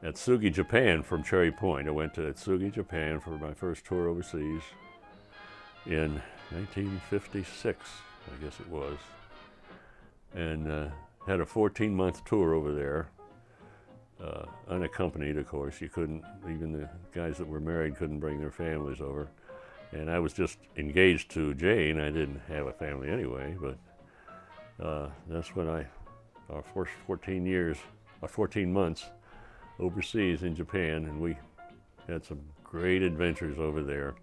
Atsugi, Japan from Cherry Point. I went to Atsugi, Japan for my first tour overseas in 1956, I guess it was. And had a 14-month tour over there, unaccompanied, of course. You couldn't, even the guys that were married couldn't bring their families over. And I was just engaged to Jane. I didn't have a family anyway, but that's when our first 14 months overseas in Japan, and we had some great adventures over there.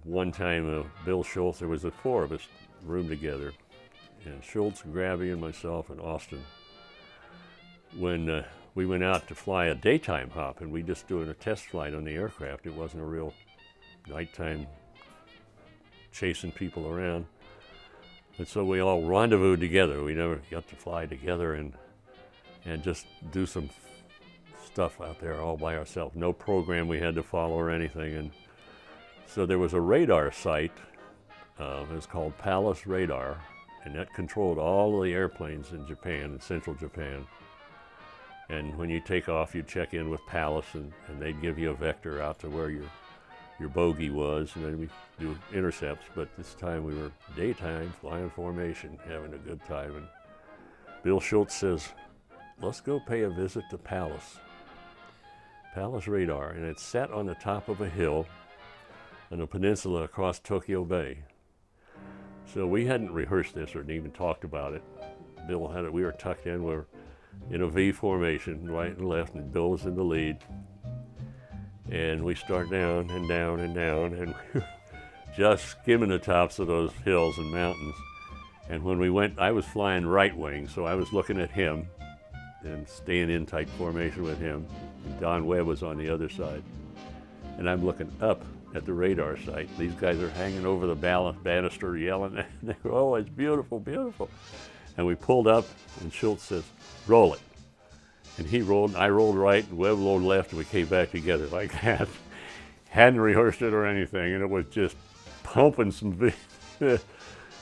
One time, Bill Schultz, there was the four of us roomed together, and Schultz, Grabby, and myself, and Austin. When we went out to fly a daytime hop, and we just doing a test flight on the aircraft. It wasn't a real nighttime chasing people around. And so we all rendezvoused together. We never got to fly together and just do some stuff out there all by ourselves. No program we had to follow or anything. And so there was a radar site. It was called Palace Radar, and that controlled all of the airplanes in Japan, in central Japan. And when you take off, you check in with Palace, and they'd give you a vector out to where your bogey was, and then we do intercepts. But this time we were daytime, flying formation, having a good time. And Bill Schultz says, let's go pay a visit to Palace Radar. And it's set on the top of a hill on a peninsula across Tokyo Bay. So we hadn't rehearsed this or even talked about it. Bill had it, we were tucked in, we were in a V formation, right and left, and Bill was in the lead. And we start down and down and down, and we were just skimming the tops of those hills and mountains. And when we went, I was flying right wing, so I was looking at him and staying in tight formation with him. Don Webb was on the other side. And I'm looking up at the radar site. These guys are hanging over the banister yelling, and they go, oh, it's beautiful, beautiful. And we pulled up, and Schultz says, roll it. And he rolled, and I rolled right, and Webb rolled left, and we came back together like that. Hadn't rehearsed it or anything, and it was just pumping the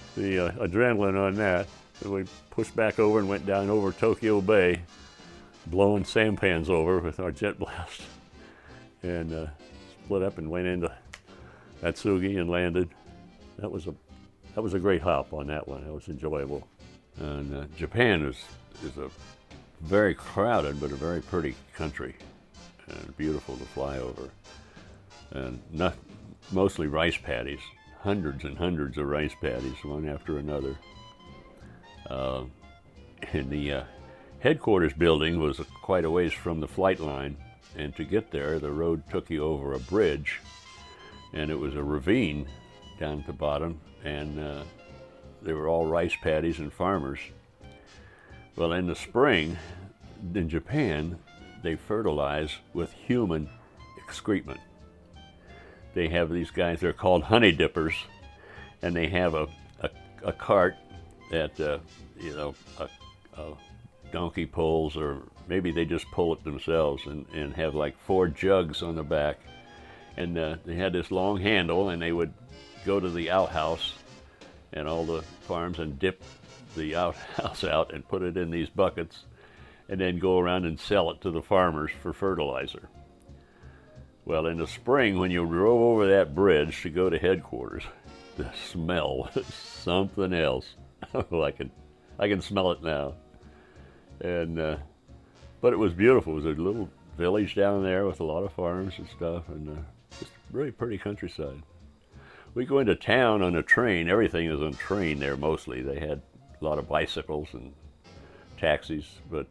adrenaline on that. And we pushed back over and went down over Tokyo Bay, blowing sampans over with our jet blast. And split up and went into Atsugi and landed. That was a great hop on that one. That was enjoyable. And Japan is a very crowded but a very pretty country, and beautiful to fly over. And mostly rice paddies, hundreds and hundreds of rice paddies, one after another. And the headquarters building was quite a ways from the flight line, and to get there, the road took you over a bridge, and it was a ravine down at the bottom, and they were all rice paddies and farmers. Well, in the spring, in Japan, they fertilize with human excrement. They have these guys, they're called honey dippers, and they have a cart that, a donkey pulls, or maybe they just pull it themselves, and have like 4 jugs on the back. And they had this long handle, and they would go to the outhouse and all the farms and dip the outhouse out and put it in these buckets, and then go around and sell it to the farmers for fertilizer. Well, in the spring, when you drove over that bridge to go to headquarters, the smell was something else. I can smell it now. And but it was beautiful. It was a little village down there with a lot of farms and stuff, and just really pretty countryside. We go into town on a train. Everything is on train there mostly. They had a lot of bicycles and taxis, but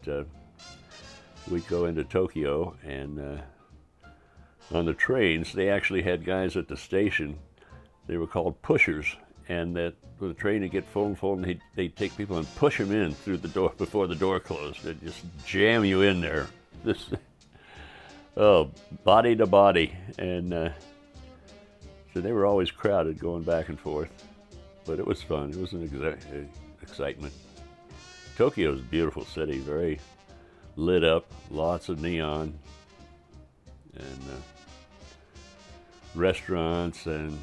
we go into Tokyo, and on the trains, they actually had guys at the station. They were called pushers, and that when the train would get full and full, and they'd take people and push them in through the door before the door closed. They'd just jam you in there. Body to body. And so they were always crowded going back and forth. But it was fun. It was an excitement. Tokyo is a beautiful city, very lit up, lots of neon, and restaurants and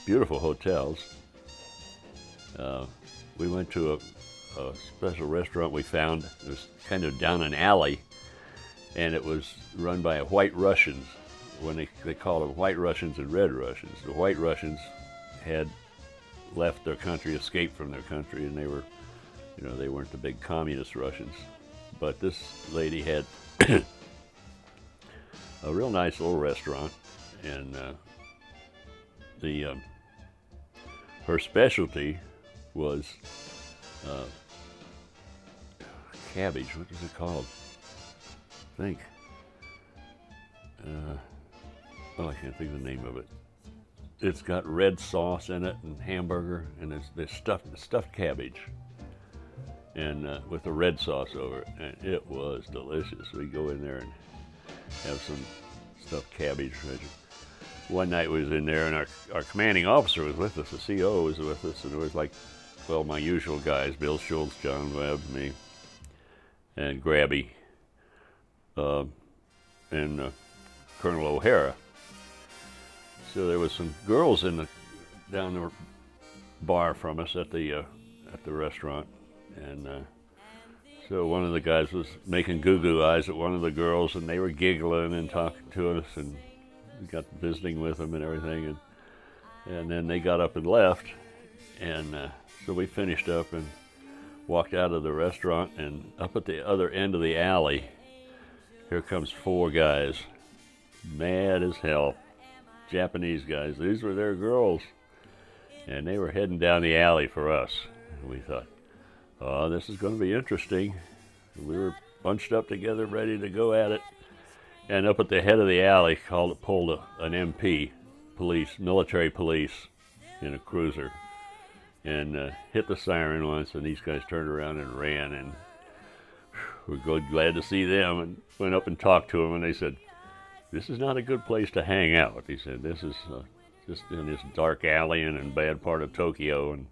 beautiful hotels. We went to a special restaurant we found. It was kind of down an alley, and it was run by White Russians. When they called them White Russians and Red Russians. The White Russians had left their country, escaped from their country, and they were, you know, they weren't the big communist Russians. But this lady had a real nice little restaurant, and her specialty was cabbage. What is it called? I think. I can't think of the name of it. It's got red sauce in it and hamburger, and there's stuffed cabbage, and with the red sauce over it, and it was delicious. We go in there and have some stuffed cabbage. One night we was in there, and our commanding officer was with us. The CO was with us, and it was like, well, my usual guys: Bill Schultz, John Webb, me, and Grabby, and Colonel O'Hara. So there was some girls down the bar from us at the restaurant, and so one of the guys was making goo-goo eyes at one of the girls, and they were giggling and talking to us, and we got visiting with them and everything, and then they got up and left, and so we finished up and walked out of the restaurant, and up at the other end of the alley, here comes 4 guys, mad as hell. Japanese guys. These were their girls, and they were heading down the alley for us. And we thought, oh, this is going to be interesting. We were bunched up together, ready to go at it, and up at the head of the alley, pulled an MP, military police, in a cruiser, and hit the siren once, and these guys turned around and ran, and we're glad to see them, and went up and talked to them, and they said, this is not a good place to hang out. He said, this is just in this dark alley and in a bad part of Tokyo. And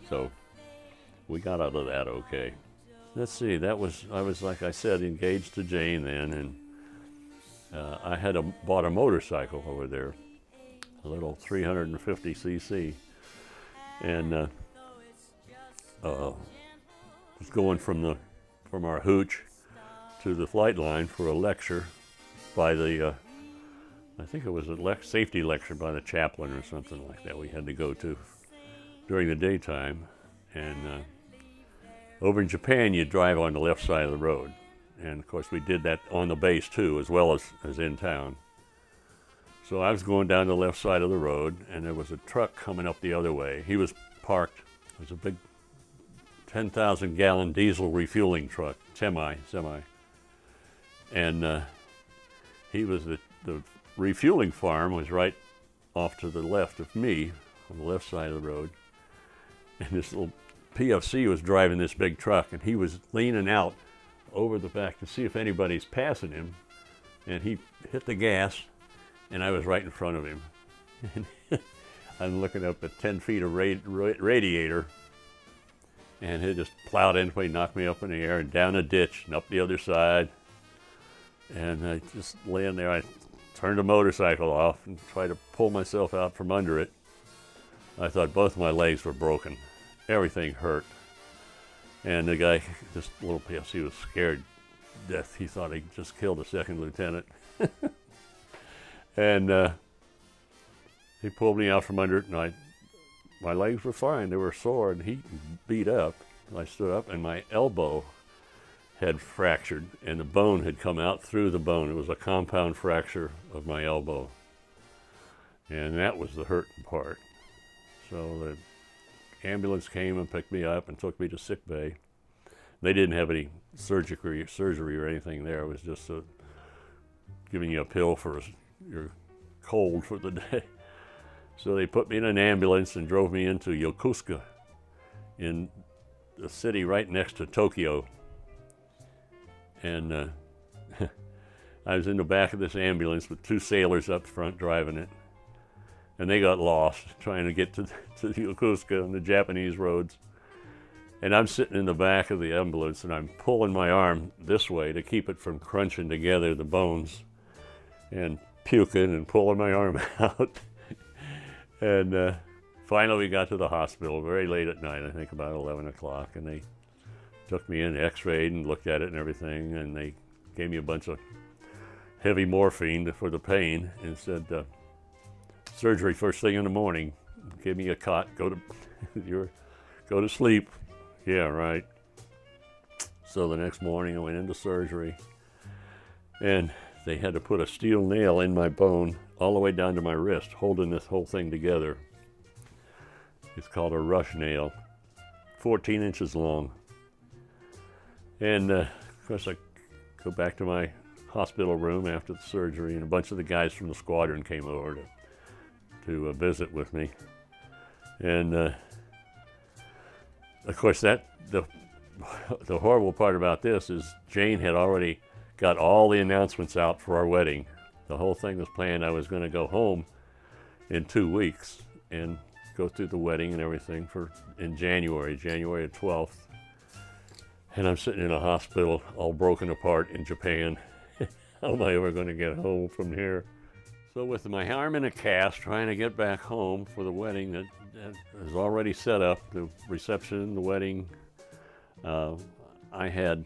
so we got out of that okay. Let's see, I was, like I said, engaged to Jane then, and I had bought a motorcycle over there, a little 350cc, and was going from our hooch to the flight line for a lecture by I think it was a safety lecture by the chaplain or something like that we had to go to during the daytime. And over in Japan, you drive on the left side of the road. And of course, we did that on the base too, as well as in town. So I was going down the left side of the road, and there was a truck coming up the other way. He was parked. It was a big 10,000-gallon diesel refueling truck, semi. And he was the refueling farm was right off to the left of me, on the left side of the road. And this little PFC was driving this big truck, and he was leaning out over the back to see if anybody's passing him. And he hit the gas, and I was right in front of him. And I'm looking up at 10 feet of radiator, and he just plowed into me, knocked me up in the air and down a ditch and up the other side. And I just laying there, I turned the motorcycle off and tried to pull myself out from under it. I thought both my legs were broken. Everything hurt. And the guy, this little PFC, was scared to death. He thought he just killed a second lieutenant. And he pulled me out from under it, and my legs were fine. They were sore and beat up. I stood up, and my elbow had fractured, and the bone had come out through the bone. It was a compound fracture of my elbow, and that was the hurting part. So the ambulance came and picked me up and took me to sick bay. They didn't have any surgery or anything there. It was just giving you a pill for your cold for the day. So they put me in an ambulance and drove me into Yokosuka, in the city right next to Tokyo. And I was in the back of this ambulance with 2 sailors up front driving it. And they got lost trying to get to Yokosuka on the Japanese roads. And I'm sitting in the back of the ambulance, and I'm pulling my arm this way to keep it from crunching together the bones, and puking and pulling my arm out. And finally we got to the hospital very late at night, I think about 11 o'clock, and they took me in, x-rayed and looked at it and everything, and they gave me a bunch of heavy morphine for the pain and said, surgery first thing in the morning. Give me a cot, go to sleep. Yeah, right. So the next morning I went into surgery, and they had to put a steel nail in my bone all the way down to my wrist, holding this whole thing together. It's called a rush nail, 14 inches long. And of course I go back to my hospital room after the surgery, and a bunch of the guys from the squadron came over to visit with me. And of course the horrible part about this is Jane had already got all the announcements out for our wedding. The whole thing was planned. I was going to go home in 2 weeks and go through the wedding and everything in January 12th. And I'm sitting in a hospital all broken apart in Japan. How am I ever going to get home from here? So with my arm in a cast, trying to get back home for the wedding that was already set up, the reception, the wedding, I had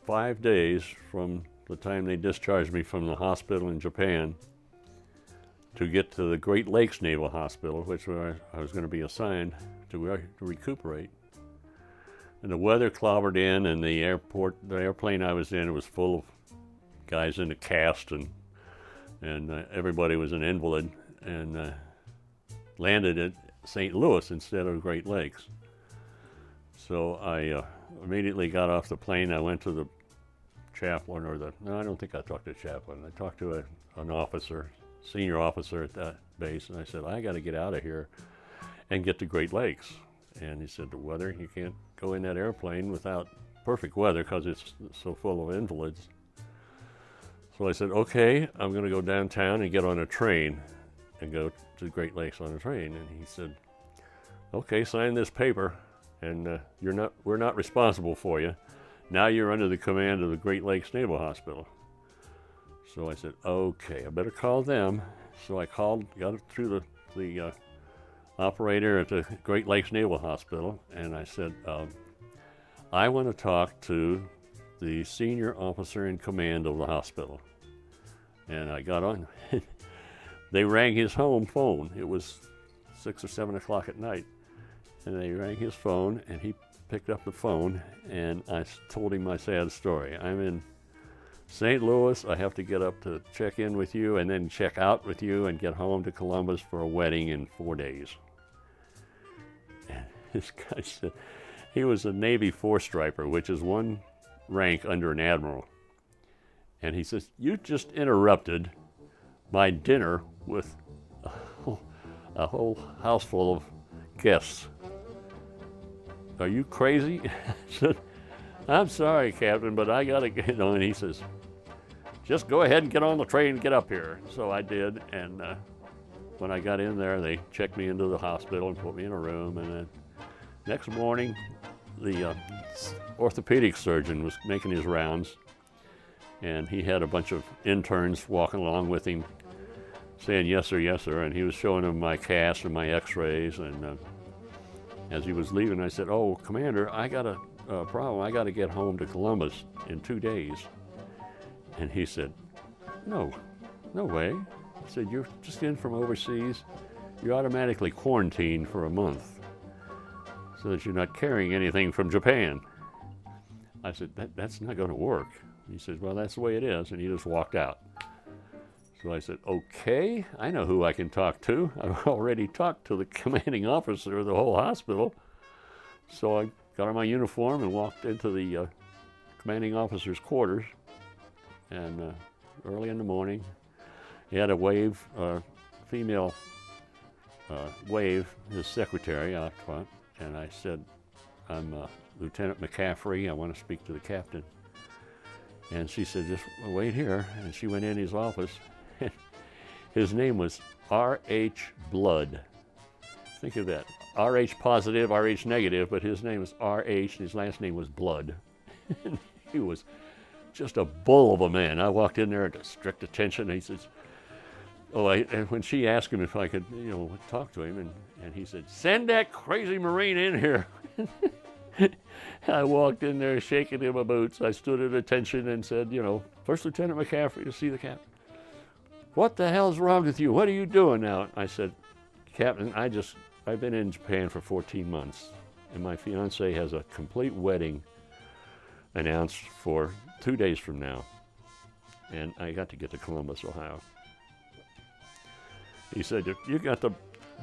5 days from the time they discharged me from the hospital in Japan to get to the Great Lakes Naval Hospital, which I was going to be assigned to recuperate. And the weather clobbered in, and the airplane I was in was full of guys in a cast, and everybody was an invalid, and landed at St. Louis instead of Great Lakes. So I immediately got off the plane. I went to the chaplain, no, I don't think I talked to the chaplain. I talked to an officer, senior officer at that base, and I said, I got to get out of here and get to Great Lakes. And he said, the weather, you can't go in that airplane without perfect weather because it's so full of invalids. So I said, okay, I'm going to go downtown and get on a train and go to Great Lakes on a train. And he said, okay, sign this paper, and we're not responsible for you. Now you're under the command of the Great Lakes Naval Hospital. So I said, okay, I better call them. So I got it through the operator at the Great Lakes Naval Hospital, and I said, I want to talk to the senior officer in command of the hospital. And I got on. They rang his home phone. It was 6 or 7 o'clock at night. And they rang his phone, and he picked up the phone, and I told him my sad story. I'm in St. Louis. I have to get up to check in with you and then check out with you and get home to Columbus for a wedding in 4 days. And this guy said, he was a Navy four-striper, which is one rank under an admiral. And he says, you just interrupted my dinner with a whole house full of guests. Are you crazy? I said, I'm sorry, Captain, but I gotta get on. And he says, just go ahead and get on the train and get up here. So I did, and when I got in there, they checked me into the hospital and put me in a room. And then next morning, the orthopedic surgeon was making his rounds, and he had a bunch of interns walking along with him saying, yes, sir, and he was showing them my cast and my x-rays, and as he was leaving, I said, oh, Commander, I got a problem. I got to get home to Columbus in 2 days. And he said, no way. He said, you're just in from overseas. You're automatically quarantined for a month so that you're not carrying anything from Japan. I said, that's not going to work. He said, well, that's the way it is. And he just walked out. So I said, okay, I know who I can talk to. I've already talked to the commanding officer of the whole hospital. So I got on my uniform and walked into the commanding officer's quarters. And early in the morning, he had a female wave, his secretary out front. And I said, I'm Lieutenant McCaffrey. I want to speak to the captain. And she said, just wait here. And she went in his office. His name was R.H. Blood. Think of that. R.H. positive, R.H. negative, but his name was R.H. and his last name was Blood. He was just a bull of a man. I walked in there at strict attention. And he says, and when she asked him if I could, talk to him, and he said, send that crazy Marine in here. I walked in there shaking in my boots. I stood at attention and said, you know, First Lieutenant McCaffrey to see the captain. What the hell's wrong with you? What are you doing now? I said, Captain, I've been in Japan for 14 months, and my fiance has a complete wedding announced for 2 days from now, and I got to get to Columbus, Ohio. He said, if you got the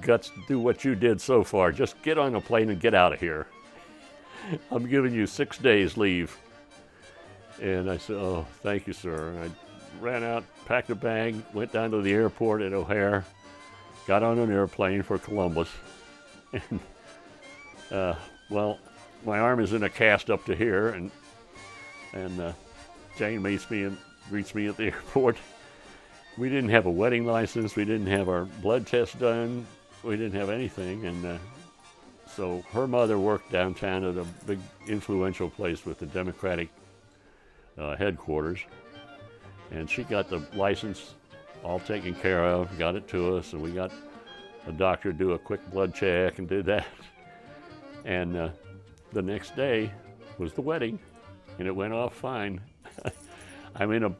guts to do what you did so far, just get on a plane and get out of here. I'm giving you 6 days leave. And I said, oh, thank you, sir. And I ran out, packed a bag, went down to the airport at O'Hare, got on an airplane for Columbus. And, well, my arm is in a cast up to here, and Jane greets me at the airport. We didn't have a wedding license. We didn't have our blood test done. We didn't have anything. And so her mother worked downtown at a big influential place with the Democratic headquarters. And she got the license all taken care of, got it to us, and we got a doctor to do a quick blood check and did that. And the next day was the wedding, and it went off fine. I'm in a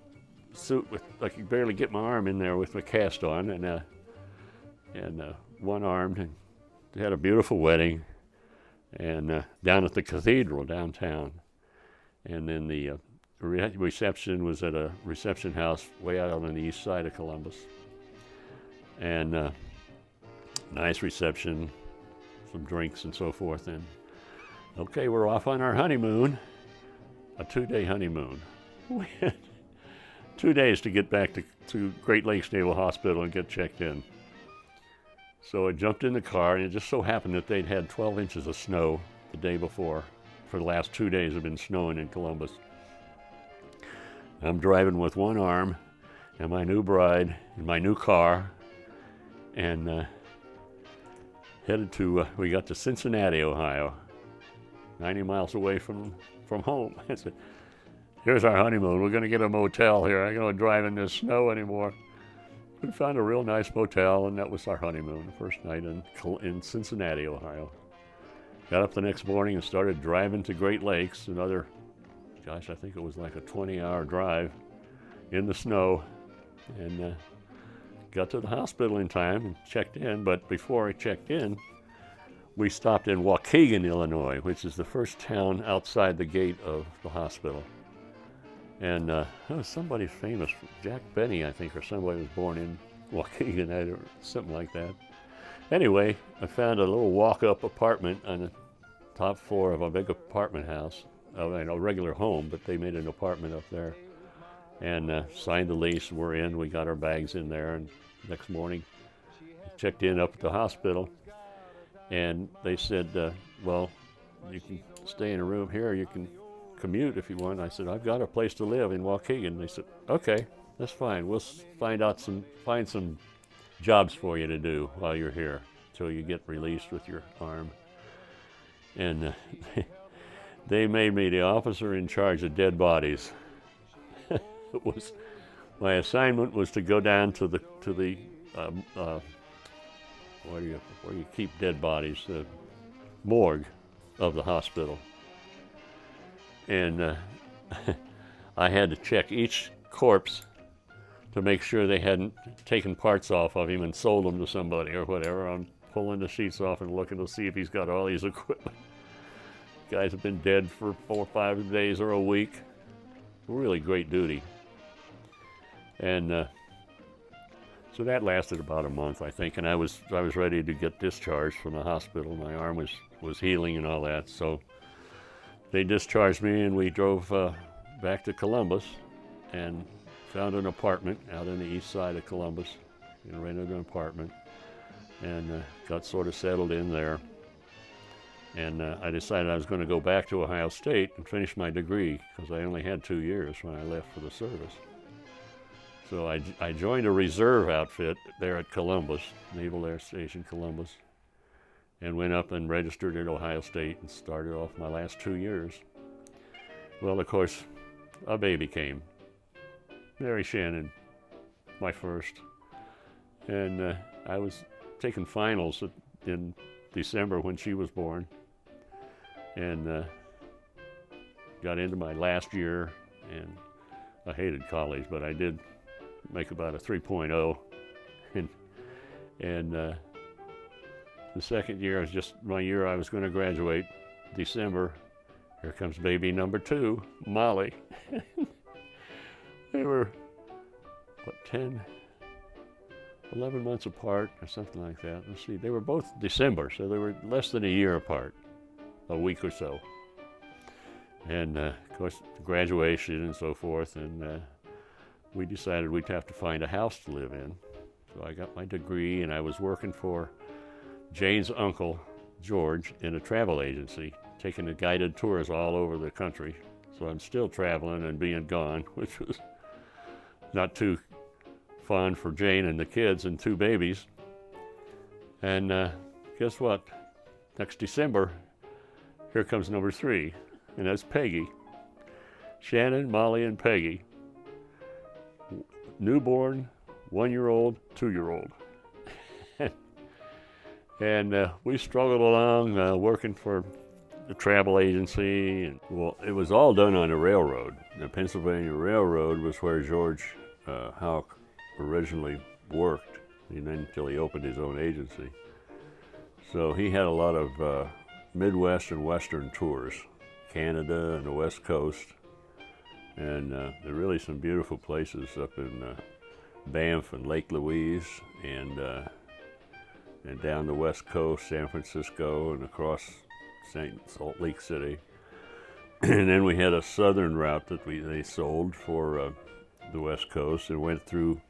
suit with, I could barely get my arm in there with my cast on, and one-armed, and they had a beautiful wedding, and down at the cathedral downtown. And then the reception was at a reception house way out on the east side of Columbus. And nice reception, some drinks and so forth. And okay, we're off on our honeymoon, a 2-day honeymoon. We had 2 days to get back to Great Lakes Naval Hospital and get checked in. So I jumped in the car, and it just so happened that they'd had 12 inches of snow the day before. For the last 2 days, it had been snowing in Columbus. I'm driving with one arm and my new bride in my new car, and headed to, we got to Cincinnati, Ohio, 90 miles away from home. I said, here's our honeymoon. We're going to get a motel here. I'm going to drive in this snow anymore. We found a real nice motel, and that was our honeymoon, the first night in Cincinnati, Ohio. Got up the next morning and started driving to Great Lakes, another, gosh, I think it was like a 20-hour drive in the snow, and got to the hospital in time and checked in. But before I checked in, we stopped in Waukegan, Illinois, which is the first town outside the gate of the hospital. And somebody famous, Jack Benny, I think, or somebody was born in Waukegan, or something like that. Anyway, I found a little walk-up apartment on the top floor of a big apartment house, a regular home, but they made an apartment up there. And signed the lease, we're in, we got our bags in there, and next morning, checked in up at the hospital, and they said, well, you can stay in a room here, you can commute if you want. I said, I've got a place to live in Waukegan. They said, okay, that's fine. We'll find some jobs for you to do while you're here until you get released with your arm. And they made me the officer in charge of dead bodies. My assignment was to go down to the where you keep dead bodies, the morgue of the hospital. And I had to check each corpse to make sure they hadn't taken parts off of him and sold them to somebody or whatever. I'm pulling the sheets off and looking to see if he's got all these equipment. Guys have been dead for 4 or 5 days or a week. Really great duty. And so that lasted about a month, I think, and I was ready to get discharged from the hospital. My arm was healing and all that, so they discharged me, and we drove back to Columbus and found an apartment out on the east side of Columbus, and rented an apartment, and got sort of settled in there. And I decided I was going to go back to Ohio State and finish my degree, because I only had 2 years when I left for the service. So I joined a reserve outfit there at Columbus, Naval Air Station Columbus, and went up and registered at Ohio State and started off my last 2 years. Well, of course, a baby came. Mary Shannon, my first. And I was taking finals in December when she was born. and got into my last year, and I hated college, but I did make about a 3.0, and the second year was just my year I was going to graduate. December, here comes baby number 2, Molly. They were, what, 11 months apart or something like that. Let's see, they were both December, so they were less than a year apart, a week or so. And of course, graduation and so forth, and we decided we'd have to find a house to live in. So I got my degree, and I was working for Jane's uncle, George, in a travel agency, taking the guided tours all over the country. So I'm still traveling and being gone, which was not too fun for Jane and the kids and 2 babies. And guess what? Next December, here comes number 3, and that's Peggy. Shannon, Molly, and Peggy. Newborn, 1-year-old, 2-year-old. And we struggled along working for the travel agency. And, well, it was all done on the railroad. The Pennsylvania Railroad was where George Houck originally worked, and then until he opened his own agency. So he had a lot of Midwest and Western tours, Canada and the West Coast. And there are really some beautiful places up in Banff and Lake Louise, and down the West Coast, San Francisco, and across Salt Lake City. And then we had a southern route that they sold for the West Coast, and went through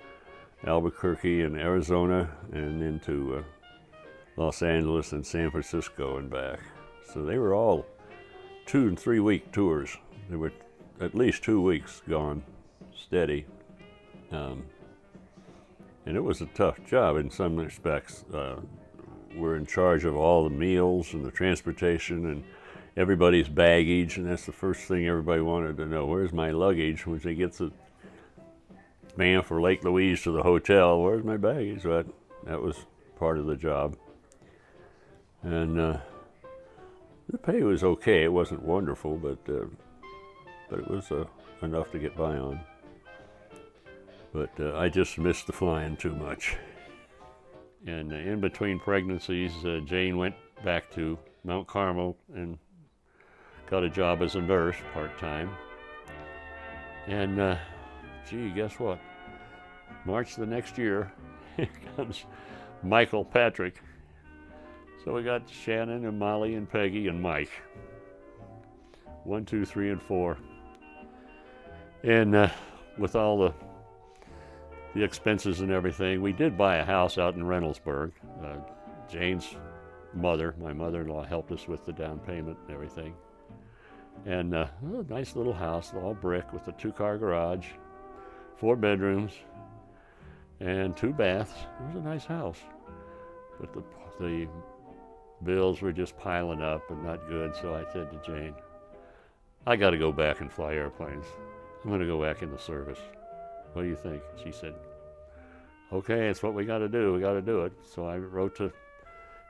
Albuquerque and Arizona and into Los Angeles and San Francisco and back. So they were all 2 and 3 week tours. They were at least 2 weeks gone steady. And it was a tough job in some respects. We're in charge of all the meals and the transportation and everybody's baggage, and that's the first thing everybody wanted to know. Where's my luggage? When they get to Banff or Lake Louise to the hotel, where's my baggage? That was part of the job. And the pay was okay. It wasn't wonderful, but it was enough to get by on. But I just missed the flying too much. And in between pregnancies, Jane went back to Mount Carmel and got a job as a nurse part-time. And gee, guess what? March the next year, here comes Michael Patrick. So we got Shannon and Molly and Peggy and Mike. 1, 2, 3, and 4. And with all the expenses and everything, we did buy a house out in Reynoldsburg. Jane's mother, my mother-in-law, helped us with the down payment and everything. And a nice little house, all brick, with a 2-car garage, 4 bedrooms, and 2 baths. It was a nice house. But the bills were just piling up and not good, so I said to Jane, I got to go back and fly airplanes. I'm going to go back in the service. What do you think? She said, okay, it's what we got to do. We got to do it. So I wrote to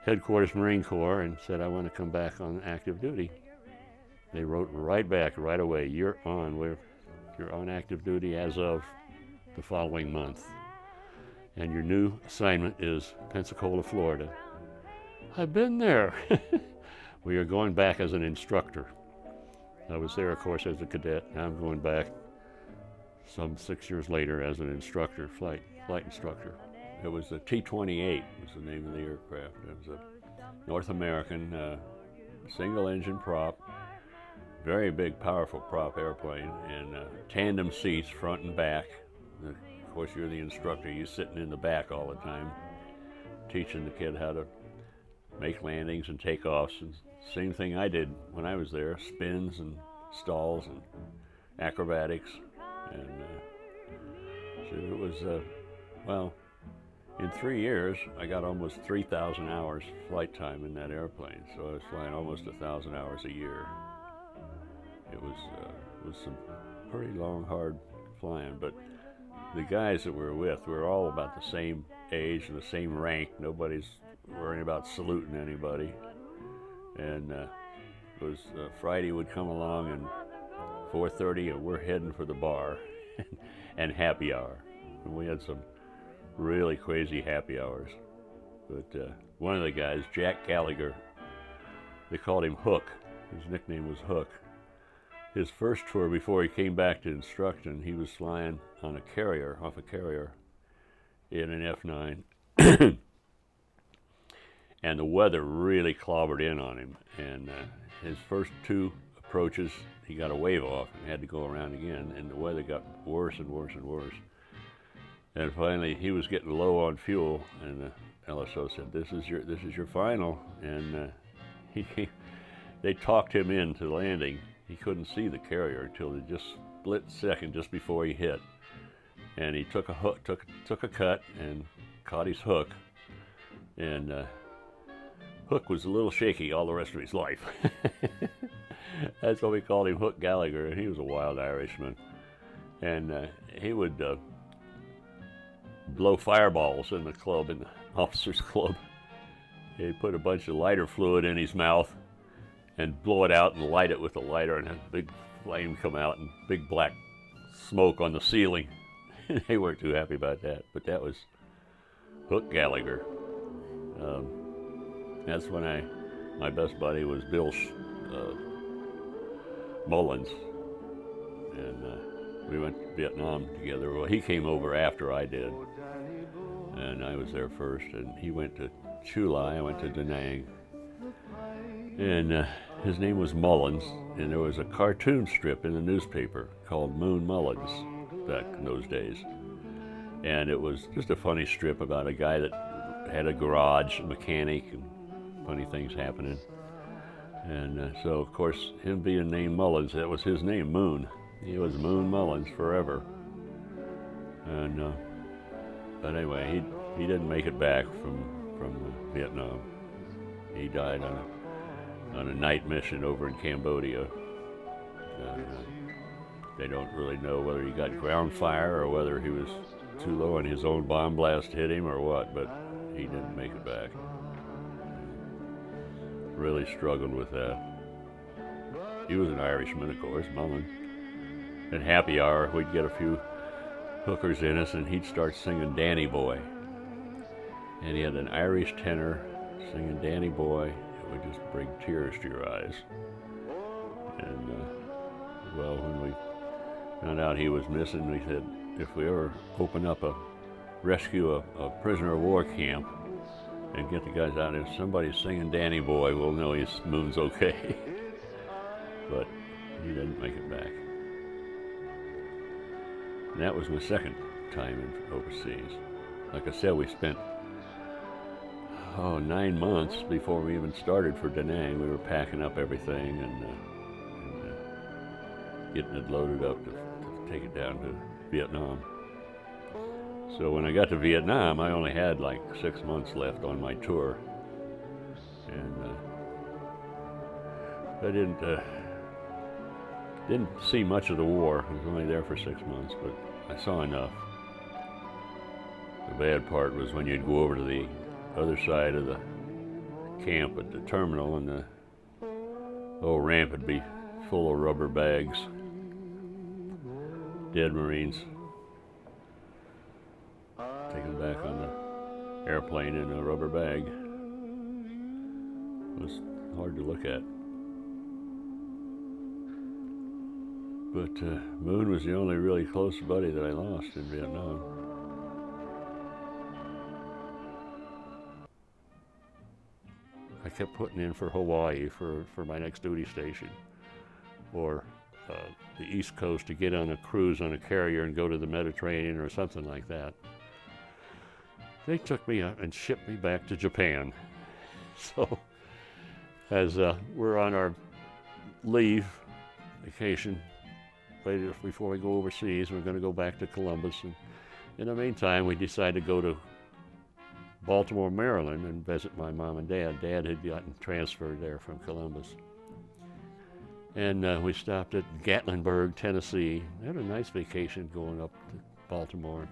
Headquarters Marine Corps and said I want to come back on active duty. They wrote right back right away, you're on. You're on active duty as of the following month. And your new assignment is Pensacola, Florida. I've been there. We are going back as an instructor. I was there, of course, as a cadet. Now I'm going back some 6 years later as an instructor, flight instructor. It was a T-28 was the name of the aircraft. It was a North American single-engine prop, very big, powerful prop airplane, and tandem seats front and back. Of course, you're the instructor. You're sitting in the back all the time, teaching the kid how to make landings and takeoffs. And same thing I did when I was there, spins and stalls and acrobatics. And so it was, well, in 3 years, I got almost 3,000 hours flight time in that airplane. So I was flying almost 1,000 hours a year. It was some pretty long, hard flying. But the guys that we were with were all about the same age and the same rank. Nobody's worrying about saluting anybody. And was Friday would come along and 4:30 and we're heading for the bar and happy hour. And we had some really crazy happy hours. But one of the guys, Jack Gallagher, they called him Hook. His nickname was Hook. His first tour before he came back to instruction, he was flying on a carrier, off a carrier, in an F9. And the weather really clobbered in on him. And his first two approaches, he got a wave off and had to go around again. And the weather got worse and worse and worse. And finally, he was getting low on fuel, and the LSO said, "This is your final." And they talked him into landing. He couldn't see the carrier until the just split second just before he hit, and he took a hook, took a cut, and caught his hook. And Hook was a little shaky all the rest of his life. That's why we called him Hook Gallagher, and he was a wild Irishman. And he would blow fireballs in the club, in the officers' club. He'd put a bunch of lighter fluid in his mouth and blow it out and light it with a lighter, and have a big flame come out and big black smoke on the ceiling. They weren't too happy about that, but that was Hook Gallagher. That's when my best buddy was Bill Mullins, and we went to Vietnam together. Well, he came over after I did, and I was there first, and he went to Chu Lai, I went to Da Nang, and his name was Mullins, and there was a cartoon strip in the newspaper called Moon Mullins back in those days, and it was just a funny strip about a guy that had a garage, a mechanic, and funny things happening. And so, of course, him being named Mullins, that was his name, Moon. He was Moon Mullins forever. And but anyway, he didn't make it back from Vietnam. He died on a night mission over in Cambodia. They don't really know whether he got ground fire or whether he was too low and his own bomb blast hit him or what, but he didn't make it back. Really struggled with that. He was an Irishman, of course, Mullins. At happy hour, we'd get a few hookers in us, and he'd start singing Danny Boy. And he had an Irish tenor singing Danny Boy. It would just bring tears to your eyes. And, well, when we found out he was missing, we said, if we ever rescue a prisoner of war camp, and get the guys out, if somebody's singing Danny Boy, we'll know his Moon's okay. But he didn't make it back. And that was my second time overseas. Like I said, we spent 9 months before we even started for Da Nang. We were packing up everything and getting it loaded up to take it down to Vietnam. So when I got to Vietnam, I only had like 6 months left on my tour, and I didn't see much of the war. I was only there for 6 months, but I saw enough. The bad part was when you'd go over to the other side of the camp at the terminal, and the whole ramp would be full of rubber bags, dead Marines. Taken back on the airplane in a rubber bag. It was hard to look at. But Moon was the only really close buddy that I lost in Vietnam. I kept putting in for Hawaii for my next duty station, or the East Coast to get on a cruise on a carrier and go to the Mediterranean or something like that. They took me up and shipped me back to Japan. So, as we're on our leave, vacation, right before we go overseas, we're going to go back to Columbus. And in the meantime, we decided to go to Baltimore, Maryland, and visit my mom and dad. Dad had gotten transferred there from Columbus. And we stopped at Gatlinburg, Tennessee. We had a nice vacation going up to Baltimore.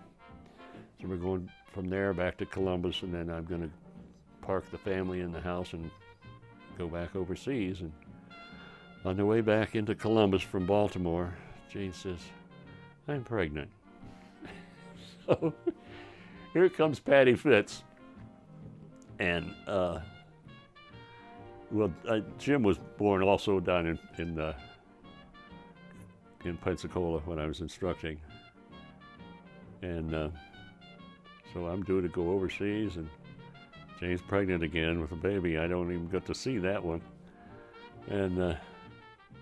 So we're going from there back to Columbus, and then I'm going to park the family in the house and go back overseas. And On the way back into Columbus from Baltimore, Jane says, "I'm pregnant." So here comes Patty Fitz. And, Jim was born also down in Pensacola when I was instructing. And so I'm due to go overseas, and Jane's pregnant again with a baby. I don't even get to see that one. And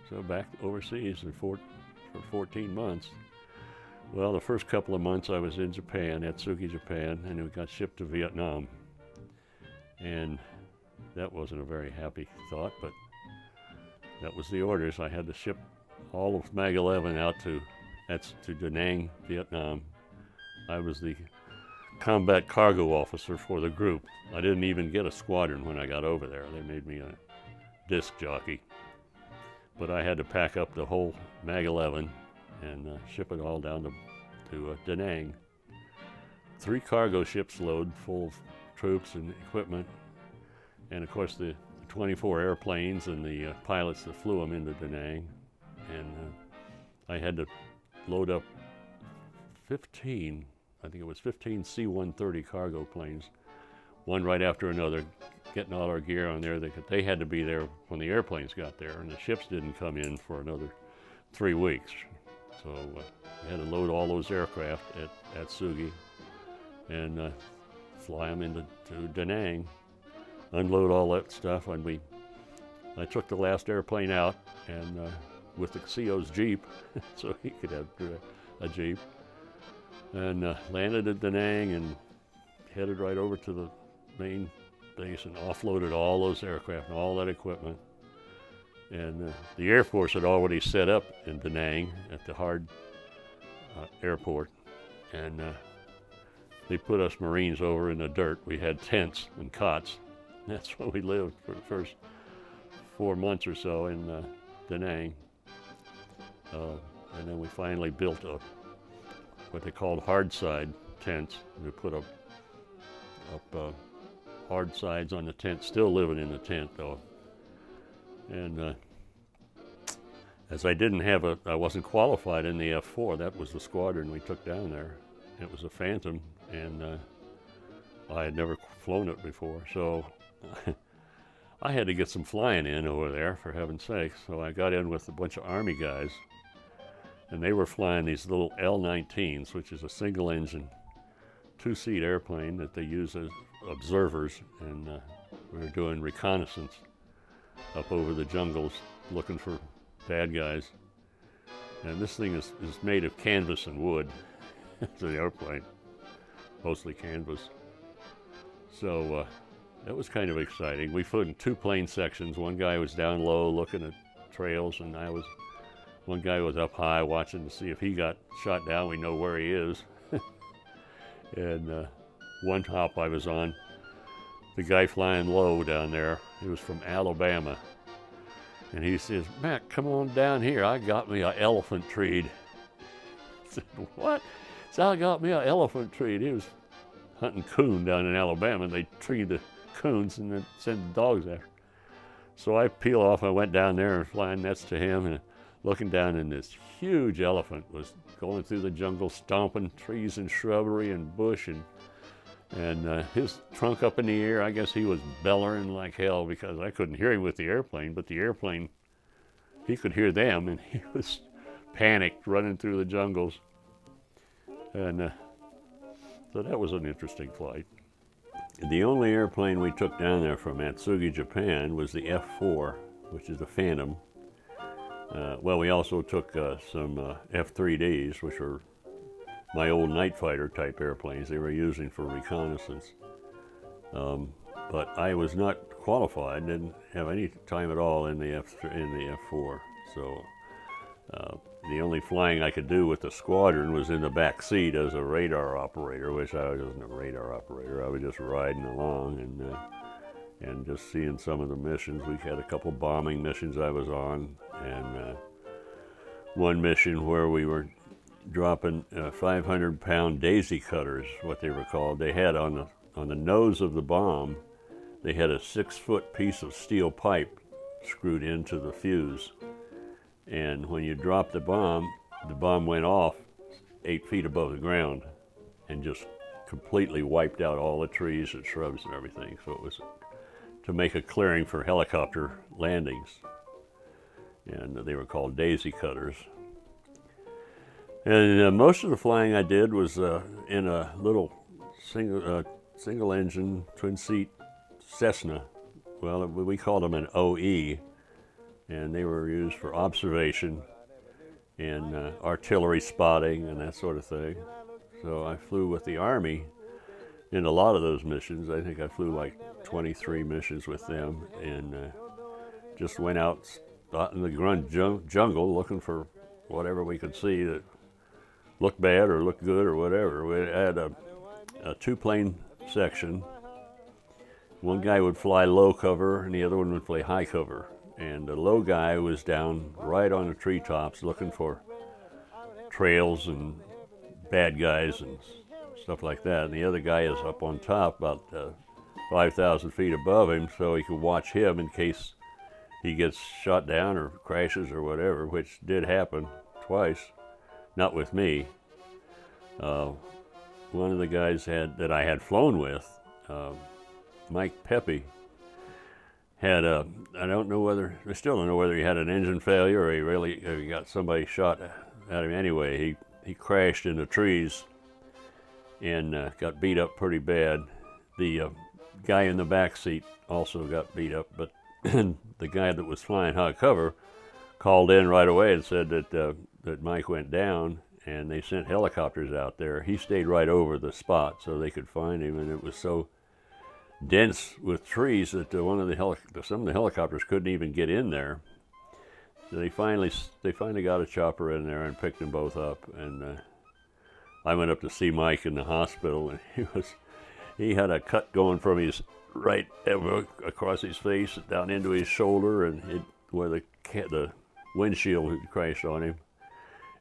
so back overseas for 14 months. Well, the first couple of months I was in Japan, Atsugi, Japan, and we got shipped to Vietnam. And that wasn't a very happy thought, but that was the orders. I had to ship all of Mag 11 out to Da Nang, Vietnam. I was the combat cargo officer for the group. I didn't even get a squadron when I got over there. They made me a disc jockey. But I had to pack up the whole Mag 11 and ship it all down to Da Nang. 3 cargo ships load full of troops and equipment, and of course the 24 airplanes and the pilots that flew them into Da Nang. And I had to load up 15 C-130 cargo planes, one right after another, getting all our gear on there. They had to be there when the airplanes got there, and the ships didn't come in for another 3 weeks. So I had to load all those aircraft at Atsugi and fly them into Da Nang, unload all that stuff. And I took the last airplane out, and with the CO's Jeep, so he could have a Jeep, and landed at Da Nang and headed right over to the main base and offloaded all those aircraft and all that equipment. And the Air Force had already set up in Da Nang at the Hard airport, and they put us Marines over in the dirt. We had tents and cots. That's where we lived for the first 4 months or so in Da Nang. And then we finally built what they called hard side tents. We put up hard sides on the tent, still living in the tent though. And as I wasn't qualified in the F4, that was the squadron we took down there. It was a Phantom, and I had never flown it before, so I had to get some flying in over there, for heaven's sake. So I got in with a bunch of Army guys, and they were flying these little L-19s, which is a single-engine, 2-seat airplane that they use as observers, and we were doing reconnaissance up over the jungles looking for bad guys. And this thing is made of canvas and wood. It's an airplane, mostly canvas. So that was kind of exciting. We flew in 2 plane sections. One guy was down low looking at trails, and one guy was up high watching to see if he got shot down. We know where he is. And one hop I was on, the guy flying low down there, he was from Alabama. And he says, "Mac, come on down here. I got me an elephant treed." I said, "What?" So I got me an elephant treed. He was hunting coon down in Alabama, and they treed the coons and then send the dogs after. So I peel off. I went down there and flying next to him, and looking down, and this huge elephant was going through the jungle, stomping trees and shrubbery and bush, and his trunk up in the air. I guess he was bellowing like hell because I couldn't hear him with the airplane, but the airplane, he could hear them, and he was panicked running through the jungles. And so that was an interesting flight. The only airplane we took down there from Atsugi, Japan was the F4, which is a Phantom. Well, we also took some F-3Ds, which were my old night fighter type airplanes they were using for reconnaissance. But I was not qualified, didn't have any time at all in the F4. So the only flying I could do with the squadron was in the back seat as a radar operator, which I wasn't a radar operator. I was just riding along and just seeing some of the missions. We had a couple bombing missions I was on, and one mission where we were dropping 500-pound daisy cutters, what they were called. They had on the nose of the bomb, they had a 6-foot piece of steel pipe screwed into the fuse, And when you dropped the bomb went off 8 feet above the ground and just completely wiped out all the trees and shrubs and everything. So it was to make a clearing for helicopter landings. And they were called daisy cutters. And most of the flying I did was in a little single engine, twin seat Cessna. Well, we called them an OE, and they were used for observation and artillery spotting and that sort of thing. So I flew with the Army in a lot of those missions. I think I flew like 23 missions with them, and just went out in the grunt jungle looking for whatever we could see that looked bad or looked good or whatever. We had a 2-plane section. One guy would fly low cover and the other one would fly high cover. And the low guy was down right on the treetops looking for trails and bad guys and stuff like that. And the other guy is up on top about 5,000 feet above him, so he could watch him in case he gets shot down or crashes or whatever, which did happen twice. Not with me. One of the guys that I had flown with, Mike Pepe, had I still don't know whether he had an engine failure or he got somebody shot at him anyway. He crashed in the trees and got beat up pretty bad. The guy in the back seat also got beat up, but the guy that was flying high cover called in right away and said that Mike went down, and they sent helicopters out there. He stayed right over the spot so they could find him, and it was so dense with trees that some of the helicopters couldn't even get in there. So they finally got a chopper in there and picked them both up, and I went up to see Mike in the hospital, and he had a cut going from his right across his face down into his shoulder, and where the windshield had crashed on him,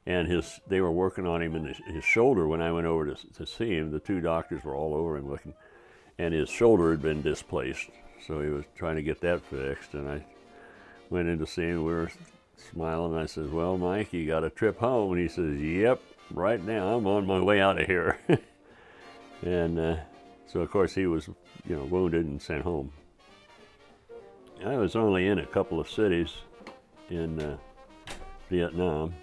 and they were working on him in his shoulder. When I went over to see him, the 2 doctors were all over him looking, and his shoulder had been displaced, so he was trying to get that fixed. And I went in to see him. We were smiling. I said, "Well, Mike, you got a trip home?" And he says, "Yep, right now I'm on my way out of here." And so of course he was, wounded and sent home. I was only in a couple of cities in Vietnam,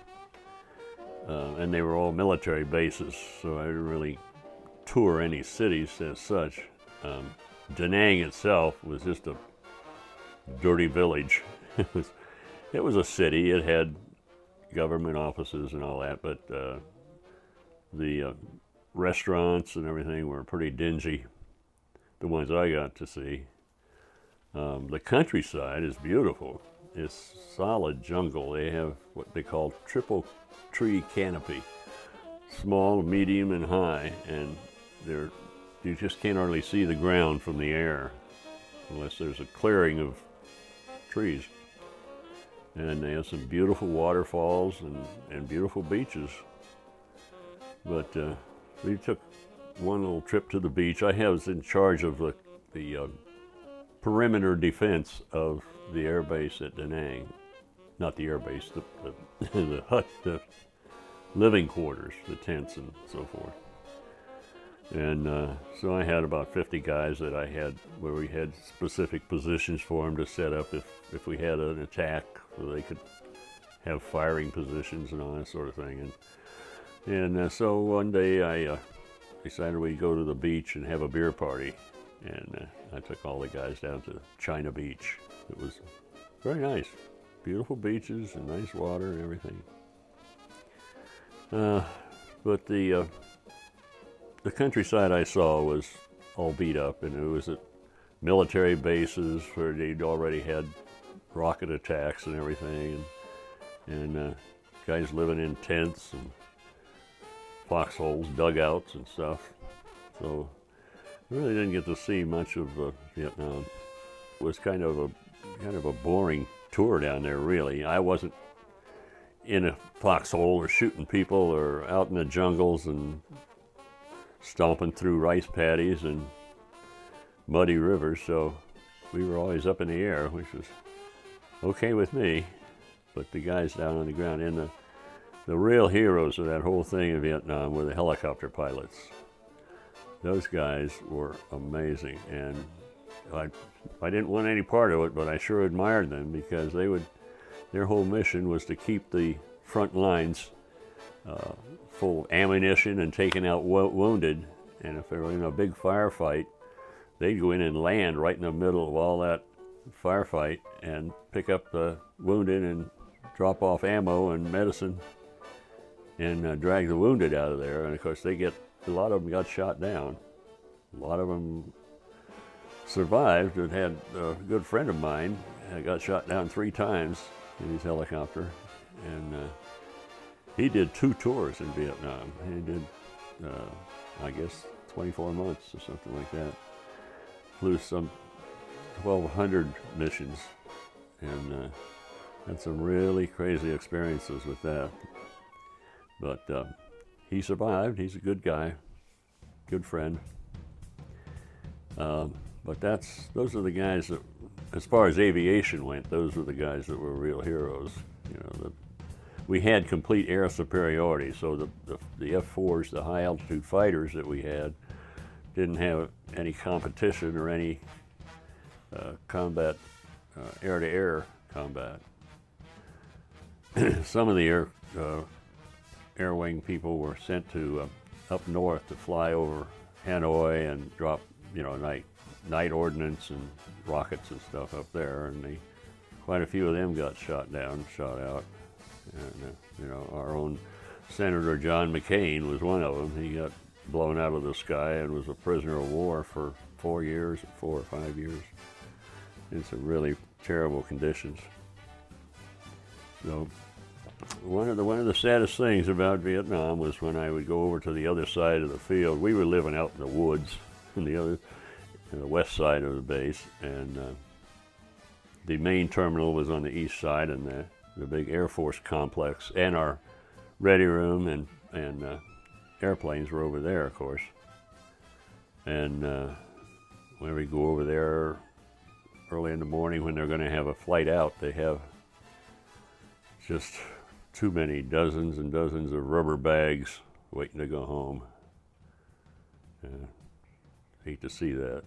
and they were all military bases, so I didn't really tour any cities as such. Da Nang itself was just a dirty village. It was a city. It had government offices and all that, but the restaurants and everything were pretty dingy, the ones I got to see. The countryside is beautiful. It's solid jungle. They have what they call triple tree canopy, small, medium, and high, and you just can't hardly see the ground from the air unless there's a clearing of trees. And they have some beautiful waterfalls and beautiful beaches. But we took one little trip to the beach. I was in charge of the perimeter defense of the air base at Da Nang. Not the air base, the hut, the living quarters, the tents and so forth. And so I had about 50 guys where we had specific positions for them to set up if we had an attack, so they could have firing positions and all that sort of thing. And so one day I decided we'd go to the beach and have a beer party. And I took all the guys down to China Beach. It was very nice. Beautiful beaches and nice water and everything. But the countryside I saw was all beat up, and it was at military bases where they'd already had rocket attacks and everything, and guys living in tents and foxholes, dugouts and stuff. So I really didn't get to see much of Vietnam. It was kind of a boring tour down there, really. I wasn't in a foxhole or shooting people or out in the jungles and stomping through rice paddies and muddy rivers, so we were always up in the air, which was okay with me. but the guys down on the ground. And the real heroes of that whole thing in Vietnam were the helicopter pilots. Those guys were amazing, and I didn't want any part of it, but I sure admired them because their whole mission was to keep the front lines full of ammunition and taking out wounded. And if they were in a big firefight, they'd go in and land right in the middle of all that firefight and pick up the wounded and drop off ammo and medicine and drag the wounded out of there. And of course, a lot of them got shot down. A lot of them survived. And had a good friend of mine got shot down 3 times in his helicopter, and he did 2 tours in Vietnam. He did, I guess, 24 months or something like that. Flew some 1,200 missions, and had some really crazy experiences with that. But he survived. He's a good guy, good friend. But those are the guys that, as far as aviation went, those were the guys that were real heroes. You know, we had complete air superiority, so the F-4s, the high altitude fighters that we had, didn't have any competition or any combat, air-to-air combat. Some of the air wing people were sent to up north to fly over Hanoi and drop, night ordnance and rockets and stuff up there, and quite a few of them got shot down, shot out. And our own Senator John McCain was one of them. He got blown out of the sky and was a prisoner of war for 4 or 5 years, in some really terrible conditions. So one of the saddest things about Vietnam was when I would go over to the other side of the field. We were living out in the woods in the west side of the base, and the main terminal was on the east side, and the big Air Force complex and our ready room and airplanes were over there, of course. And when we go over there early in the morning when they're going to have a flight out, they have just too many, dozens and dozens of rubber bags waiting to go home. Hate to see that.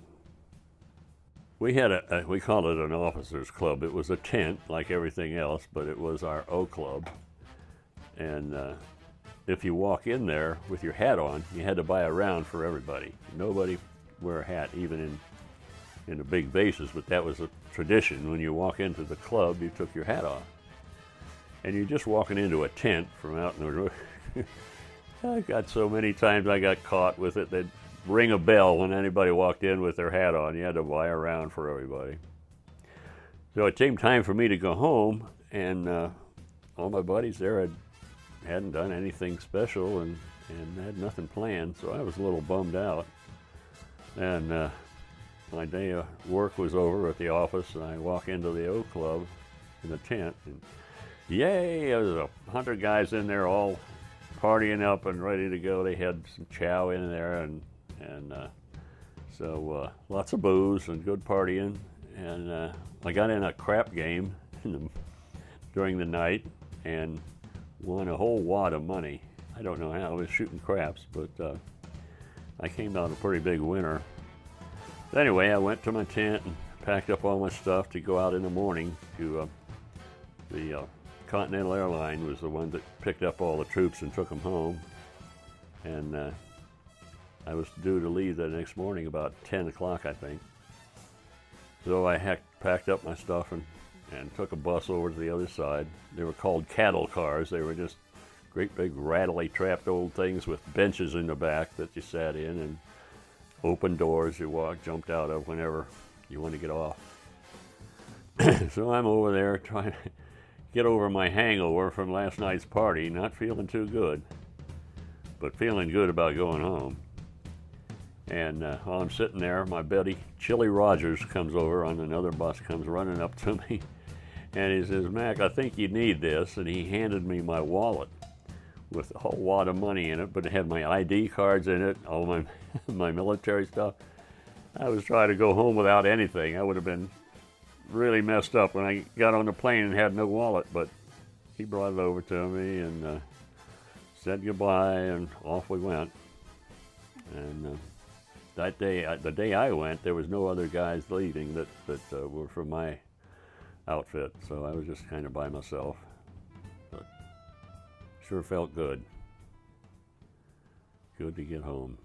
We had we called it an officers club. It was a tent like everything else, but it was our O club. And if you walk in there with your hat on, you had to buy a round for everybody. Nobody wear a hat, even in the big bases, but that was a tradition. When you walk into the club, you took your hat off. And you're just walking into a tent from out in the road. I got so many times I got caught with it. They'd ring a bell when anybody walked in with their hat on. You had to buy a round for everybody. So it came time for me to go home, and all my buddies there hadn't done anything special and had nothing planned, so I was a little bummed out. And my day of work was over at the office, and I walk into the O Club in the tent, and yay, there was 100 guys in there all partying up and ready to go. They had some chow in there, and so lots of booze and good partying. And I got in a crap game during the night and won a whole wad of money. I don't know how. I was shooting craps, but I came out a pretty big winner. But anyway, I went to my tent and packed up all my stuff to go out in the morning to the Continental Airline was the one that picked up all the troops and took them home. And I was due to leave the next morning about 10 o'clock, I think. So I packed up my stuff and took a bus over to the other side. They were called cattle cars. They were just great big rattly trapped old things with benches in the back that you sat in and open doors you jumped out of whenever you want to get off. So I'm over there trying to get over my hangover from last night's party, not feeling too good, but feeling good about going home. And while I'm sitting there, my buddy Chili Rogers comes over on another bus, comes running up to me, and he says, "Mac, I think you need this." And he handed me my wallet with a whole wad of money in it, but it had my ID cards in it, all my my military stuff. I was trying to go home without anything. I would have been really messed up when I got on the plane and had no wallet, but he brought it over to me and said goodbye, and off we went. And that day, the day I went, there was no other guys leaving that were from my outfit, so I was just kind of by myself. But sure felt good. Good to get home.